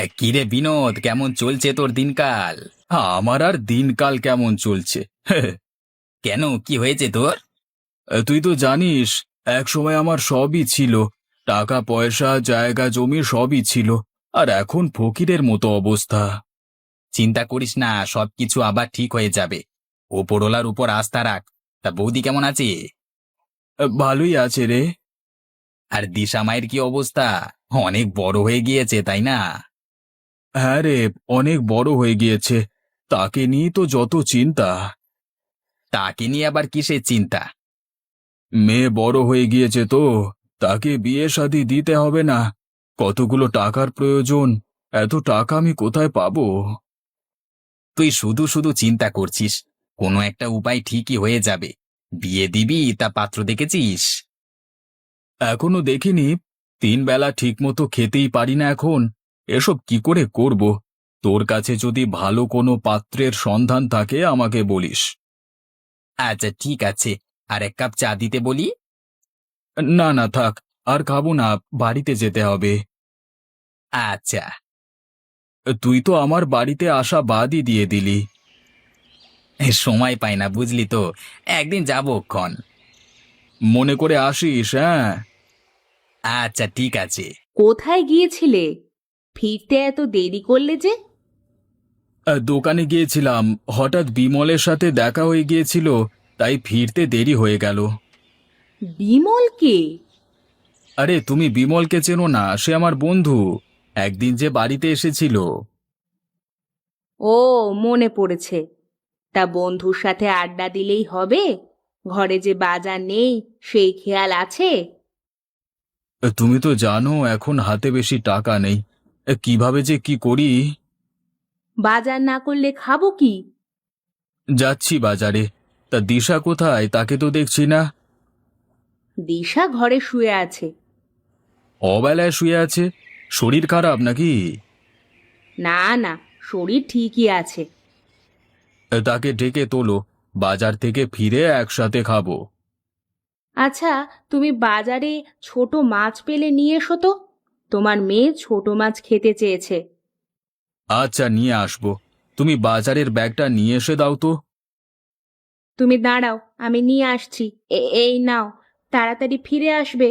কিরে বিনোদ, কেমন চলছে তোর দিনকাল? আমার আর দিনকাল কেমন চলছে? কেন, কি হয়েছে তোর? তুই তো জানিস, এক সময় আমার সবই ছিল। টাকা পয়সা জায়গা জমি সবই ছিল। আর এখন ফকিরের মতো অবস্থা। চিন্তা করিস না, সবকিছু আবার ঠিক হয়ে যাবে। ওপরওয়ালার উপর আস্থা রাখ। তা বৌদি কেমন আছে? ভালোই আছে রে। আর দিশা মায়ের কি অবস্থা? অনেক বড় হয়ে গিয়েছে, তাই না? হ্যাঁ রে, অনেক বড় হয়ে গিয়েছে। তাকে নিয়ে তো যত চিন্তা। তাকে নিয়ে আবার কিসের চিন্তা? মেয়ে বড় হয়ে গিয়েছে তো, তাকে বিয়ে শাদী দিতে হবে না? কতগুলো টাকার প্রয়োজন। এত টাকা আমি কোথায় পাবো? তুই শুধু শুধু চিন্তা করছিস। কোনো একটা উপায় ঠিকই হয়ে যাবে। বিয়ে দিবি তা পাত্র দেখেছিস? এখনো দেখিনি। 3 বেলা ঠিকমতো খেতেই পারি না এখন। এসব কি করে করব? তোর কাছে যদি ভালো কোনো পাত্রের সন্ধান থাকে আমাকে বলিস। আচ্ছা ঠিক আছে, আর এক কাপ চা দিতে বলি। না না, থাক। আর খাবো না, বাড়িতে যেতে হবে। আচ্ছা। তুই তো আমার বাড়িতে আসা বাদই দিয়ে দিলি। সময় পাই না বুঝলি তো। একদিন যাবো ক্ষণ। মনে করে আসিস, হ্যাঁ? আচ্ছা ঠিক আছে। কোথায় গিয়েছিলে? ফিরতে এত দেরি করলে যে? দোকানে গিয়েছিলাম, হঠাৎ বিমলের সাথে দেখা হয়ে গিয়েছিল, তাই ফিরতে দেরি হয়ে গেল। বিমল কে? আরে তুমি বিমলকে চেনো না? সে আমার বন্ধু। একদিন যে বাড়িতে এসেছিল। ও, মনে পড়েছে। তা বন্ধুর সাথে আড্ডা দিলেই হবে? ঘরে যে বাজার নেই সেই খেয়াল আছে? তুমি তো জানো এখন হাতে বেশি টাকা নেই। কিভাবে যে কি করি। বাজার না করলে খাবো কি? যাচ্ছি বাজারে। তা দিশা কোথায়? তাকে তো দেখছি না। দিশা ঘরে শুয়ে আছে। অবেলায় শুয়ে আছে? শরীর খারাপ নাকি? না না, শরীর ঠিকই আছে। তাকে ডেকে তোলো। বাজার থেকে ফিরে একসাথে খাবো। আচ্ছা, তুমি বাজারে ছোট মাছ পেলে নিয়ে এসো তো। তোমার মেয়ে ছোট মাছ খেতে চেয়েছে। আচ্ছা, নিয়ে আসবো। তুমি বাজারের ব্যাগটা নিয়ে এসে দাও তো। তুমি দাঁড়াও, আমি নিয়ে আসছি। এই নাও, তাড়াতাড়ি ফিরে আসবে।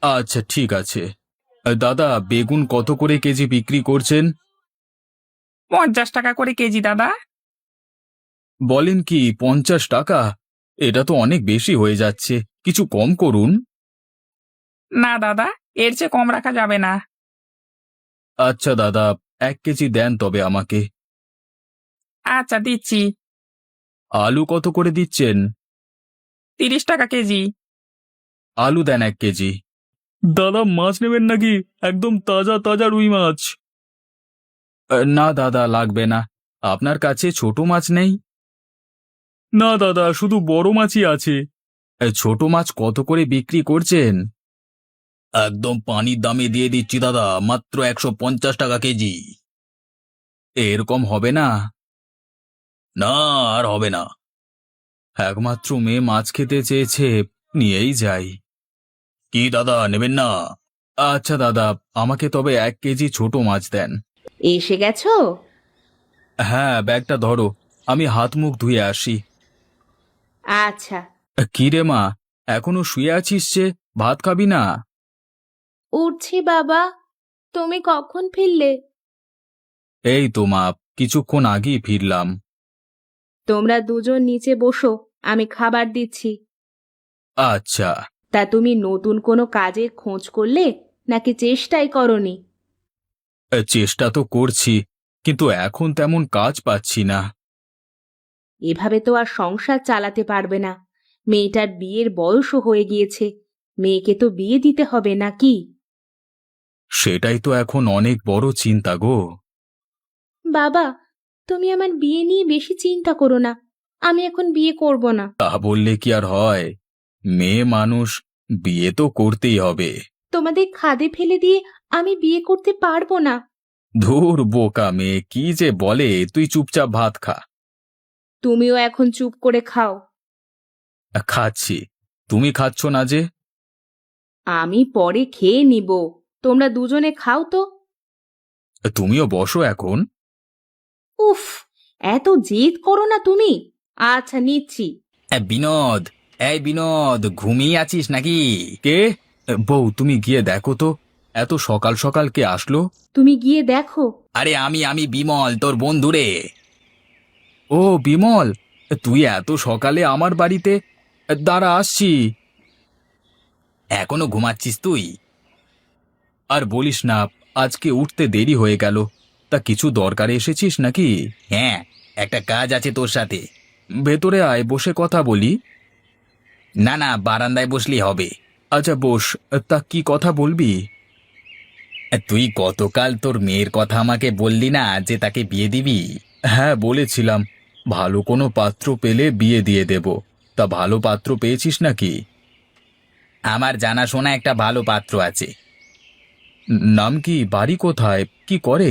আচ্ছা ঠিক আছে। দাদা, বেগুন কত করে কেজি বিক্রি করছেন? 50 টাকা করে কেজি দাদা। বলেন কি, 50 টাকা? এটা তো অনেক বেশি হয়ে যাচ্ছে। কিছু কম করুন। না দাদা, এর চেয়ে কম রাখা যাবে না। আচ্ছা দাদা, 1 কেজি দেন তবে আমাকে। আচ্ছা দিচ্ছি। আলু কত করে দিচ্ছেন? 30 টাকা কেজি। আলু দেন 1 কেজি। দাদা, মাছ নেবেন নাকি? একদম তাজা তাজা রুই মাছ। না দাদা, লাগবে না। আপনার কাছে ছোট মাছ নেই? না দাদা, শুধু বড় মাছই আছে। ছোট মাছ কত করে বিক্রি করছেন? একদম পানির দামে দিয়ে দিচ্ছি দাদা, মাত্র 150 টাকা কেজি। এরকম হবে না? না, আর হবে না। একমাত্র মেয়ে মাছ খেতে চেয়েছে, নিয়েই যাই। কি দাদা, নেবেন না? আচ্ছা দাদা, আমাকে তবে 1 কেজি ছোট মাছ দেন। এসে গেছো? হ্যাঁ, ব্যাগটা ধরো। আমি হাত মুখ ধুয়ে আসি। আচ্ছা। কি রে মা, এখনো শুয়ে আছিস যে? ভাত খাবি না? উঠছি বাবা। তুমি কখন ফিরলে? এই তো মা, কিছুক্ষণ আগেই ফিরলাম। তোমরা দুজন নিচে বসো, আমি খাবার দিচ্ছি। আচ্ছা। তা তুমি নতুন কোনো কাজের খোঁজ করলে নাকি চেষ্টাই করনি? চেষ্টা তো করছি, কিন্তু এখন তেমন কাজ পাচ্ছি না। এভাবে তো আর সংসার চালাতে পারবে না। মেয়েটার বিয়ের বয়সও হয়ে গিয়েছে। মেয়েকে তো বিয়ে দিতে হবে নাকি? সেটাই তো এখন অনেক বড় চিন্তা গো। বাবা, তুমি আমার বিয়ে নিয়ে বেশি চিন্তা করো না। আমি এখন বিয়ে করব না। তা বললে কি আর হয়? মেয়ে মানুষ, বিয়ে তো করতেই হবে। তোমাদের খাদে ফেলে দিয়ে আমি বিয়ে করতে পারবো না। ধুর বোকা মেয়ে, কি যে বলে! তুই চুপচাপ ভাত খা। তুমিও এখন চুপ করে খাও। খাচ্ছি। তুমি খাচ্ছ না যে? আমি পরে খেয়ে নিব। তোমরা দুজনে খাও তো। তুমিও বসো এখন। উফ, এত জেদ করো না তুমি। আচ্ছা, নিচ্ছি। বিনোদ, এই বিনোদ, ঘুমিয়ে আছিস নাকি? কে? বউ, তুমি গিয়ে দেখো তো, এত সকাল সকাল কে আসলো? তুমি গিয়ে দেখো। আরে আমি বিমল, তোর বন্ধু রে। ও বিমল, তুই এত সকালে আমার বাড়িতে? দাঁড়া, আসছি। এখনো ঘুমাচ্ছিস তুই? আর বলিস না, আজকে উঠতে দেরি হয়ে গেল। তা কিছু দরকারে এসেছিস নাকি? হ্যাঁ, একটা কাজ আছে তোর সাথে। ভেতরে আয়, বসে কথা বলি। না না, বারান্দায় বসলেই হবে। আচ্ছা বস। তা কি কথা বলবি? তুই গতকাল তোর মেয়ের কথা আমাকে বললি না যে তাকে বিয়ে দিবি? হ্যাঁ, বলেছিলাম ভালো কোনো পাত্র পেলে বিয়ে দিয়ে দেব। তা ভালো পাত্র পেয়েছিস নাকি? আমার জানাশোনা একটা ভালো পাত্র আছে। নাম কি? বাড়ি কোথায়? কি করে?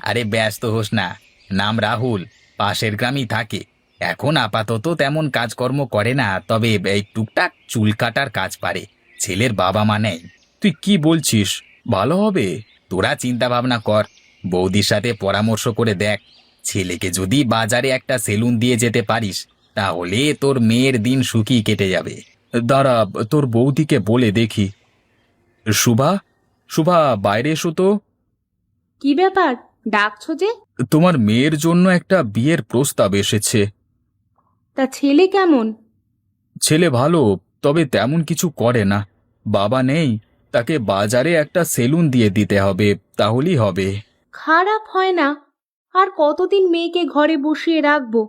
আরে ব্যস্ত হোস না, নাম রাহুল, পাশের গ্রামেই থাকে। এখন আপাতত তেমন কাজকর্ম করে না, তবে এই টুকটাক চুল কাটার কাজ পারে। ছেলের বাবা মা নেই। তুই কি বলছিস? ভালো হবে? তোরা চিন্তা ভাবনা কর, বৌদির সাথে পরামর্শ করে দেখ। ছেলেকে যদি বাজারে একটা সেলুন দিয়ে যেতে পারিস, তাহলে তোর মেয়ের দিন সুখী কেটে যাবে। দাঁড়া, তোর বৌদিকে বলে দেখি। শুভা, শুভা, বাইরে এসো তো। কি ব্যাপার, ডাকছো যে? তোমার মেয়ের জন্য একটা বিয়ের প্রস্তাব এসেছে। তা ছেলে কেমন? ছেলে ভালো, তবে তেমন কিছু করে না। বাবা নেই, তাকে বাজারে একটা সেলুন দিয়ে দিতে হবে, তাহলেই হবে। খারাপ হয় না। আর কতদিন মেয়েকে ঘরে বসিয়ে রাখবো?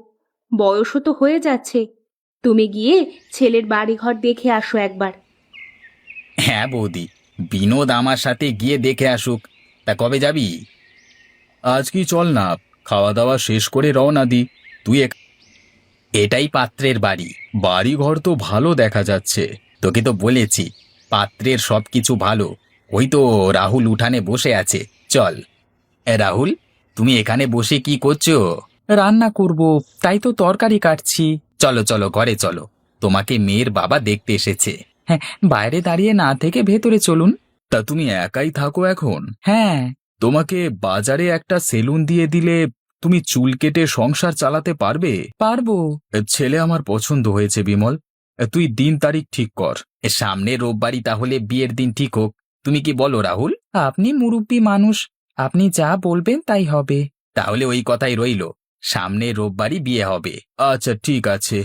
বয়সও তো হয়ে যাচ্ছে। তুমি গিয়ে ছেলের বাড়িঘর দেখে আসো একবার। হ্যাঁ বৌদি, বিনোদ আমার সাথে গিয়ে দেখে আসুক। তা কবে যাবি? আজ কি চল না, খাওয়া দাওয়া শেষ করে রওনা দি। তুই এটাই পাত্রের বাড়ি। বাড়ি ঘর তো ভালো দেখা যাচ্ছে। তোকে তো বলেছি, পাত্রের সবকিছু ভালো। ওই তো রাহুল উঠানে বসে আছে, চল। রাহুল, তুমি এখানে বসে কি করছো? রান্না করব, তাই তো তরকারি কাটছি। চলো চলো, ঘরে চলো, তোমাকে মেয়ের বাবা দেখতে এসেছে। হ্যাঁ, বাইরে দাঁড়িয়ে না থেকে ভেতরে চলুন। তা তুমি একাই থাকো এখন? হ্যাঁ। তোমাকে বাজারে একটা সেলুন দিয়ে দিলে তুমি চুল কেটে সংসার চালাতে পারবে? পারবো। ছেলে আমার পছন্দ হয়েছে বিমল, তুই দিন তারিখ ঠিক কর। সামনে রোববারই তাহলে বিয়ের দিন ঠিক হোক। তুমি কি বলো রাহুল? আপনি মুরুব্বি মানুষ, আপনি যা বলবেন তাই হবে। তাহলে ওই কথাই রইল, সামনে রোববারই বিয়ে হবে। আচ্ছা ঠিক আছে।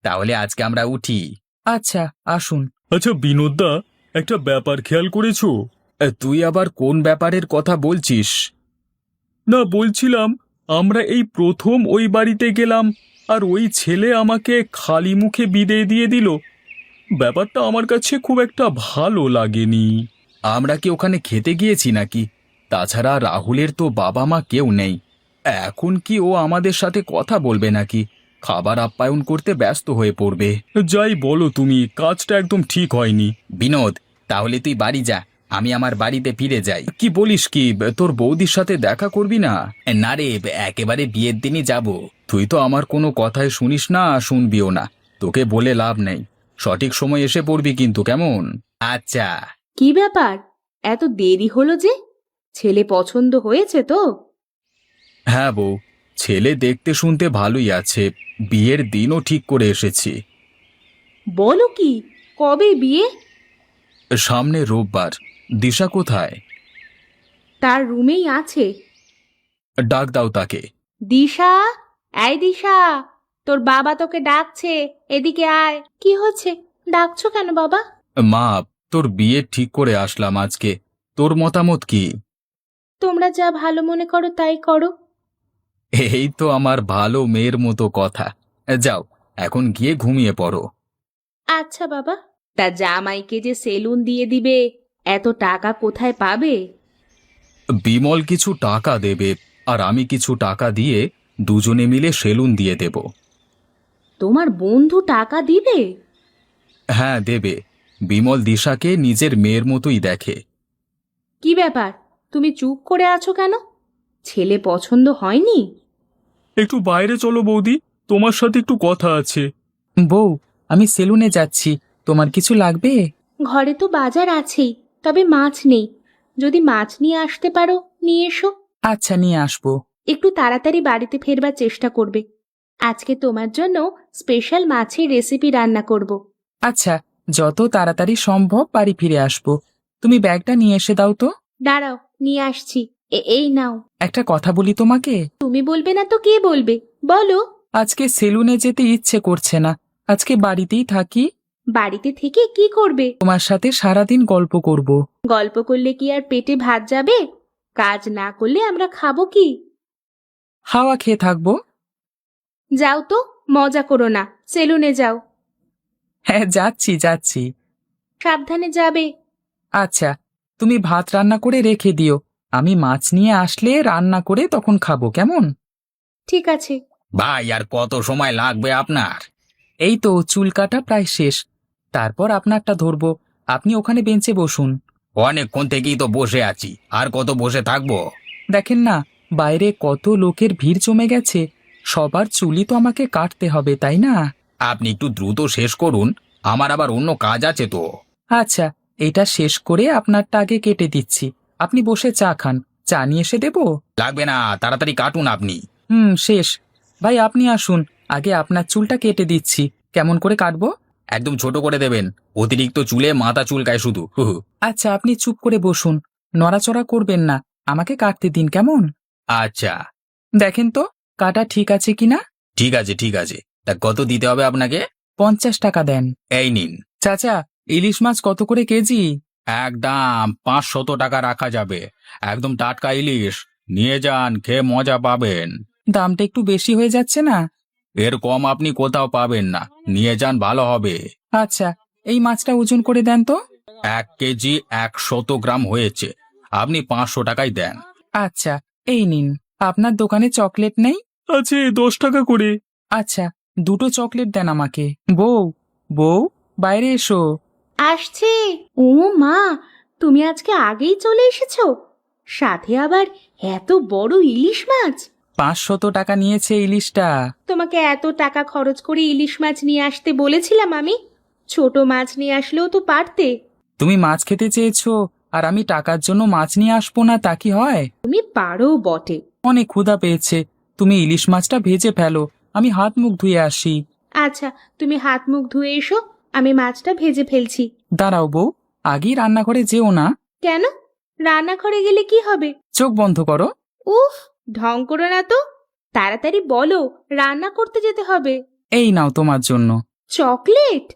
তাহলে আজকে আমরা উঠি। আচ্ছা, আসুন। আচ্ছা বিনোদদা, একটা ব্যাপার খেয়াল করেছো? তুই আবার কোন ব্যাপারের কথা বলছিস? না, বলছিলাম আমরা এই প্রথম ওই বাড়িতে গেলাম, আর ওই ছেলে আমাকে খালি মুখে বিদায় দিয়ে দিল। ব্যাপারটা আমার কাছে খুব একটা ভালো লাগেনি। আমরা কি ওখানে খেতে গিয়েছি নাকি? তাছাড়া রাহুলের তো বাবা মা কেউ নেই। এখন কি ও আমাদের সাথে কথা বলবে নাকি? খাবার আপ্যায়ন করতে ব্যস্ত হয়ে পড়বে। যাই বলো তুমি, কাজটা একদম ঠিক হয়নি। বিনোদ, তাহলে তুই বাড়ি যা, আমি আমার বাড়িতে ফিরে যাই। কি বলিস কি? তোর বৌদির সাথে দেখা করবি না? না রে, একেবারে বিয়ের দিনই যাব। তুই তো আমার কোনো কথাই শুনিস না, শুনবিও না। তোকে বলে লাভ নেই। সঠিক সময় এসে পড়বি কিন্তু, কেমন? আচ্ছা। কি ব্যাপার, এত দেরি হলো যে? ছেলে পছন্দ হয়েছে তো? হ্যাঁ বউ, ছেলে দেখতে শুনতে ভালোই আছে। বিয়ের দিনও ঠিক করে এসেছি। বলো কি, কবে বিয়ে? সামনে রোববার। দিশা কোথায়? তার রুমেই আছে। ডাক দাও তাকে। দিশা, এই দিশা, তোর বাবা তোকে ডাকছে, এদিকে আয়। কি হচ্ছে, ডাকছো কেন বাবা? মা, তোর বিয়ে ঠিক করে আসলাম আজকে। তোর মতামত কি? তোমরা যা ভালো মনে করো তাই করো। এই তো আমার ভালো মেয়ের মতো কথা। যাও, এখন গিয়ে ঘুমিয়ে পড়ো। আচ্ছা বাবা। তা জামাইকে যে সেলুন দিয়ে দিবে, এত টাকা কোথায় পাবে? বিমল কিছু টাকা দেবে, আর আমি কিছু টাকা দিয়ে দুজনে মিলে সেলুন দিয়ে দেব। তোমার বন্ধু টাকা দিবে? হ্যাঁ দেবে। বিমল দিশাকে নিজের মেয়ের মতোই দেখে। কি ব্যাপার, তুমি চুপ করে আছো কেন? ছেলে পছন্দ হয়নি? একটু বাইরে চলো বৌদি, তোমার সাথে একটু কথা আছে। বউ, আমি সেলুনে যাচ্ছি, তোমার কিছু লাগবে? ঘরে তো বাজার আছেই, তবে মাছ নেই। যদি মাছ নিয়ে আসতে পারো নিয়ে এসো। আচ্ছা, নিয়ে আসবো। একটু তাড়াতাড়ি বাড়িতে ফেরবার চেষ্টা করবে। আজকে তোমার জন্য স্পেশাল মাছের রেসিপি রান্না করব। আচ্ছা, যত তাড়াতাড়ি সম্ভব বাড়ি ফিরে আসবো। তুমি ব্যাগটা নিয়ে এসে দাও তো। দাঁড়াও, নিয়ে আসছি। এই নাও। একটা কথা বলি তোমাকে, তুমি বলবে না তো কে বলবে? বলো। আজকে সেলুনে যেতে ইচ্ছে করছে না। আজকে বাড়িতেই থাকি। বাড়িতে থেকে কি করবে? তোমার সাথে সারাদিন গল্প করব। গল্প করলে কি আর পেটে ভাত যাবে? কাজ না করলে আমরা খাবো কি? হাওয়া খেয়ে থাকবো। যাও তো, মজা করো না, সেলুনে যাও। হ্যাঁ, যাচ্ছি যাচ্ছি। সাবধানে যাবে। আচ্ছা, তুমি ভাত রান্না করে রেখে দিও। আমি মাছ নিয়ে আসলে রান্না করে তখন খাবো, কেমন? ঠিক আছে। ভাই, আর কত সময় লাগবে আপনার? এই তো চুল কাটা প্রায় শেষ। তারপর আপনারটা ধরবো। আপনি ওখানে বেঞ্চে বসুন। অনেকক্ষণ থেকেই তো বসে আছি, আর কত বসে থাকবো? দেখেন না, বাইরে কত লোকের ভিড় জমে গেছে। সবার চুলই তো আমাকে কাটতে হবে, তাই না? আপনি একটু দ্রুত শেষ করুন, আমার আবার অন্য কাজ আছে তো। আচ্ছা, এটা শেষ করে আপনারটা আগে কেটে দিচ্ছি। আপনি বসে চা খান। চা নিয়ে এসে দেবো? লাগবে না, তাড়াতাড়ি কাটুন আপনি। শেষ। ভাই, আপনি আসুন, আগে আপনার চুলটা কেটে দিচ্ছি। কেমন করে কাটবো? একদম ছোট করে দেবেন, অতিরিক্ত চুলে মাথা চুলকায় শুধু। হু হু। আচ্ছা, আপনি চুপ করে বসুন, নড়াচড়া করবেন না। আমাকে কাটতে দিন, কেমন? আচ্ছা, দেখেন তো কাটা ঠিক আছে কিনা। ঠিক আছে ঠিক আছে। তা কত দিতে হবে আপনাকে? 50 টাকা দেন। এই নিন। চাচা, ইলিশ মাছ কত করে কেজি? একদম 500 টাকা রাখা যাবে। একদম টাটকা ইলিশ, নিয়ে যান, খেয়ে মজা পাবেন। দামটা একটু বেশি হয়ে যাচ্ছে না? এর কম আপনি কোথাও পাবেন না, নিয়ে যান, ভালো হবে। আচ্ছা, এই মাছটা ওজন করে দেন তো। 1 কেজি 100 গ্রাম হয়েছে, আপনি 500 টাকাই দেন। আচ্ছা, এই নিন। আপনার দোকানে চকলেট নেই? আছে 10 টাকা করে। আচ্ছা, 2টো চকলেট দেন আমাকে। বউ, বউ, বাইরে এসো। আসছে। ও মা, তুমি আজকে আগেই চলে এসেছো? সাথে আবার এত বড় ইলিশ মাছ। 500 টাকা নিয়েছে ইলিশটা। তোমাকে এত টাকা খরচ করে ইলিশ মাছ নিয়ে আসতে বলেছিলাম আমি? ছোট মাছ নিয়ে আসলেও তো পারতে। তুমি মাছ খেতে চেয়েছো, আর আমি টাকার জন্য মাছ নিয়ে আসবো না, তা কি হয়? তুমি পারো বটে। অনেক ক্ষুধা পেয়েছে। তুমি ইলিশ মাছটা ভেজে ফেলো, আমি হাত মুখ ধুয়ে আসি। আচ্ছা, তুমি হাত মুখ ধুয়ে এসো, আমি মাছটা ভেজে ফেলছি। দাঁড়াও বউ, আগেই রান্নাঘরে যেও না। কেন? রান্নাঘরে গেলে কি হবে? চোখ বন্ধ করো। উফ, ঢং করো না তো। তাড়াতাড়ি বলো, রান্না করতে যেতে হবে। এই নাও তোমার জন্য। চকলেট?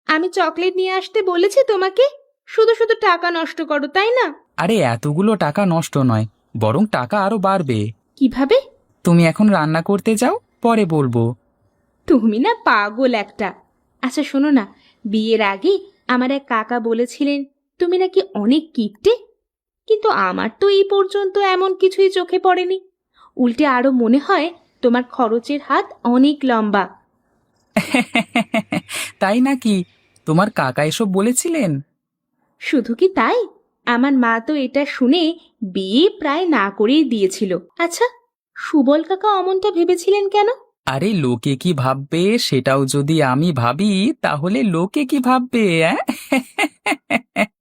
আমি চকলেট নিয়ে আসতে বলেছি তোমাকে? শুধু শুধু টাকা নষ্ট করো, তাই না? আরে এতগুলো টাকা নষ্ট নয়, বরং টাকা আরো বাড়বে। কিভাবে? তুমি এখন রান্না করতে যাও, পরে বলবো। তুমি না পাগল একটা। আচ্ছা শোনো না, বিয়ের আগে আমার এক কাকা বলেছিলেন তুমি নাকি অনেক কিপটে। কিন্তু আমার তো এই পর্যন্ত এমন কিছুই চোখে পড়েনি। উল্টে আরো মনে হয় তোমার খরচের হাত অনেক লম্বা। তাই নাকি? তোমার কাকা এসব বলেছিলেন? শুধু কি তাই, আমার মা তো এটা শুনে বিয়ে প্রায় না করেই দিয়েছিল। আচ্ছা, সুবল কাকা অমনটা ভেবেছিলেন কেন? আরে লোকে কি ভাববে সেটাও যদি আমি ভাবি, তাহলে লোকে কি ভাববে?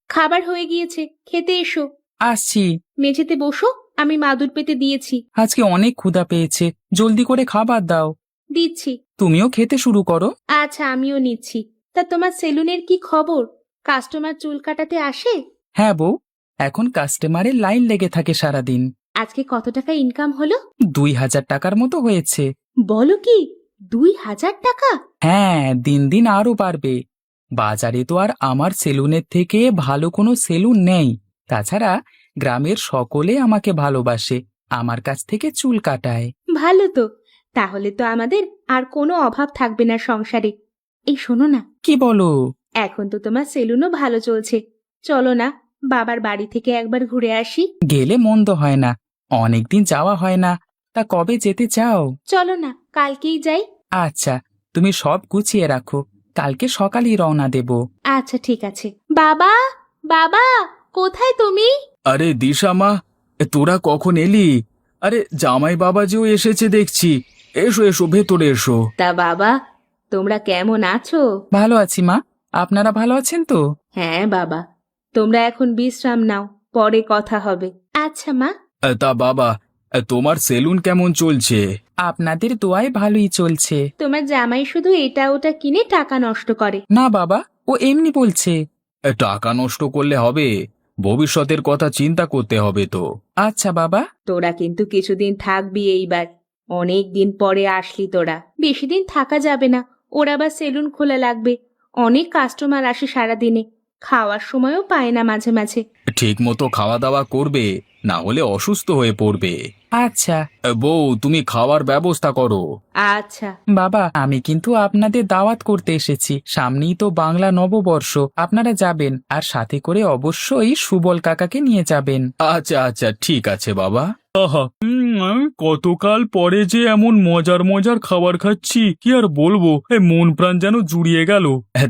খাবার হয়ে গিয়েছে, খেতে এসো। আসছি। মেঝেতে বসো, আমি মাদুর পেতে দিয়েছি। আজকে অনেক ক্ষুধা পেয়েছে, জলদি করে খাবার দাও। দিচ্ছি। তুমিও খেতে শুরু করো। আচ্ছা, আমিও নিচ্ছি। তা তোমার সেলুনের কি খবর? কাস্টমার চুল কাটাতে আসে? হ্যাঁ বউ, এখন কাস্টমারের লাইন লেগে থাকে সারাদিন। আজকে কত টাকা ইনকাম হলো? 2000 টাকার মতো হয়েছে। বলো কি, 2000 টাকা? হ্যাঁ, দিন দিন আরো বাড়বে। বাজারে তো আর আমার সেলুনের থেকে ভালো কোনো সেলুন নেই। তাছাড়া গ্রামের সকলে আমাকে ভালোবাসে, আমার কাছ থেকে চুল কাটায়। ভালো তো। তাহলে তো আমাদের আর কোনো অভাব থাকবে না সংসারে। এই শোনো না, কি বলো? এখন তো তোমার সেলুনও ভালো চলছে। চলো না, বাবার বাড়ি থেকে একবার ঘুরে আসি। গেলে মন্দ হয় না, অনেকদিন যাওয়া হয় না। তা কবে যেতে চাও? চলো না, কালকেই যাই। আচ্ছা, তুমি সব গুছিয়ে রাখো, কালকে সকালেই রওনা দেব। আচ্ছা ঠিক আছে। বাবা, বাবা, কোথায় তুমি? আরে দিশা মা, তোরা কখন এলি? আরে জামাই বাবাজিও এসেছে দেখছি। এসো এসো, ভেতরে এসো। তা বাবা, তোমরা কেমন আছো? ভালো আছি মা, আপনারা ভালো আছেন তো? হ্যাঁ বাবা, তোমরা এখন বিশ্রাম নাও, পরে কথা হবে। আচ্ছা মা। তা বাবা, তোমার সেলুন কেমন চলছে? আপনাদের দোয়ায় ভালোই চলছে। তোমার জামাই শুধু এটা ওটা কিনে টাকা নষ্ট করে। না বাবা, ও এমনি বলছে। টাকা নষ্ট করলে হবে? ভবিষ্যতের কথা চিন্তা করতে হবে তো। আচ্ছা বাবা। তোরা কিন্তু কিছুদিন থাকবি এইবার। অনেক দিন পরে আসলি তোরা, বেশি দিন থাকা যাবে না। ওর আবার সেলুন খোলা লাগবে। অনেক কাস্টমার আসে সারাদিনে, খাওয়ার সময়ও পায় না মাঝে মাঝে। ঠিক মতো খাওয়া দাওয়া করবে, না হলে অসুস্থ হয়ে পড়বে। আচ্ছা বউ, তুমি খাওয়ার ব্যবস্থা করো। আচ্ছা। বাবা, আমি কিন্তু আপনাদের দাওয়াত করতে এসেছি। সামনেই তো বাংলা নববর্ষ, আপনারা যাবেন আর সাথে করে অবশ্যই সুবল কাকাকে নিয়ে যাবেন। আচ্ছা আচ্ছা, ঠিক আছে বাবা। আহা, কতকাল পরে যে এমন মজার মজার খাবার খাচ্ছি, কি আর বলবো, মন প্রাণ যেন জুড়িয়ে গেল।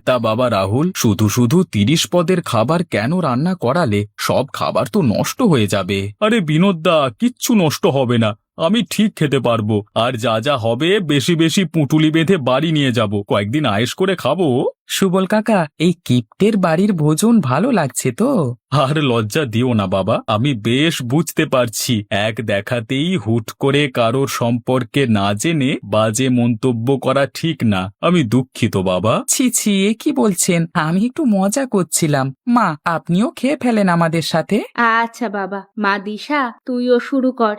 তা বাবা রাহুল, শুধু শুধু 30 পদের খাবার কেন রান্না করালে? সব খাবার তো নষ্ট হয়ে যাবে। আরে বিনোদদা, কিচ্ছু নষ্ট হবে না, আমি ঠিক খেতে পারবো। আর যা যা হবে বেশি বেশি পুঁটুলি বেঁধে বাড়ি নিয়ে যাব, কয়েকদিন আয়েশ করে খাবো। সুবল কাকা, এই কিপ্টের বাড়ির ভোজন ভালো লাগছে তো? আর লজ্জা দিও না বাবা, আমি বেশ বুঝতে পারছি। এক দেখাতেই হুট করে কারোর সম্পর্কে না জেনে বাজে মন্তব্য করা ঠিক না। আমি দুঃখিত বাবা। ছি ছি, এ কি বলছেন? আমি একটু মজা করছিলাম। মা, আপনিও খেয়ে ফেলেন আমাদের সাথে। আচ্ছা বাবা। মা দিশা, তুইও শুরু কর।